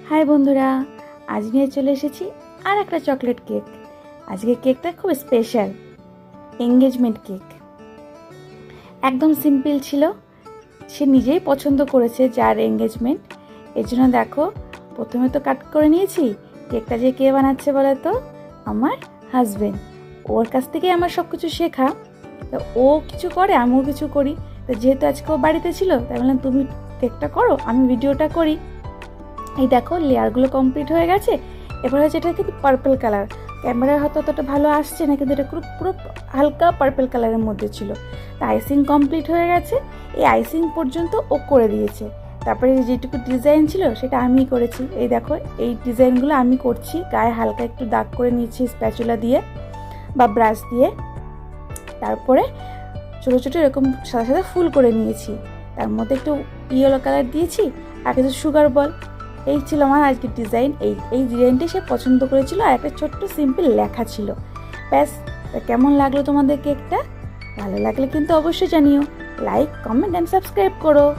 High বন্ধুরা, আজ নিয়ে চলে এসেছি আর একটা চকলেট কেক। আজকে কেকটা খুব স্পেশাল, এঙ্গেজমেন্ট কেক। একদম সিম্পল ছিল, সে নিজেই পছন্দ করেছে যার এঙ্গেজমেন্ট। এর জন্য দেখো, প্রথমে তো কাট করে নিয়েছি। কেকটা যে কে বানাচ্ছে বলে তো, আমার হাজবেন্ড। ওর কাছ থেকেই আমার সব কিছু শেখা। তো ও কিছু করে, আমিও কিছু করি। তো যেহেতু আজকে ও বাড়িতে ছিল, তাই বললাম তুমি কেকটা করো, আমি ভিডিওটা করি। এই দেখো, লেয়ারগুলো কমপ্লিট হয়ে গেছে। এবার হচ্ছে এটা কিন্তু পার্পল কালার। ক্যামেরায় হয়তো অতটা ভালো আসছে না, কিন্তু এটা পুরো হালকা পার্পল কালারের মধ্যে ছিল। তো আইসিং কমপ্লিট হয়ে গেছে। এই আইসিং পর্যন্ত ও করে দিয়েছে। তারপরে যেটুকু ডিজাইন ছিল সেটা আমিই করেছি। এই দেখো, এই ডিজাইনগুলো আমি করছি। গায়ে হালকা একটু দাগ করে নিয়েছি স্প্যাচুলা দিয়ে বা ব্রাশ দিয়ে। তারপরে ছোটো ছোটো এরকম সাদা সাদা ফুল করে নিয়েছি। তার মধ্যে একটু ইয়েলো কালার দিয়েছি আর কিছু সুগার বল। এই ছিল আমার আজকের ডিজাইন। এই ডিজাইনটি সে পছন্দ করেছিল, আর একটা ছোট্ট সিম্পল লেখা ছিল। ব্যাস। কেমন লাগলো তোমাদের কেকটা? ভালো লাগলে কিন্তু অবশ্যই জানিও। লাইক, কমেন্ট অ্যান্ড সাবস্ক্রাইব করো।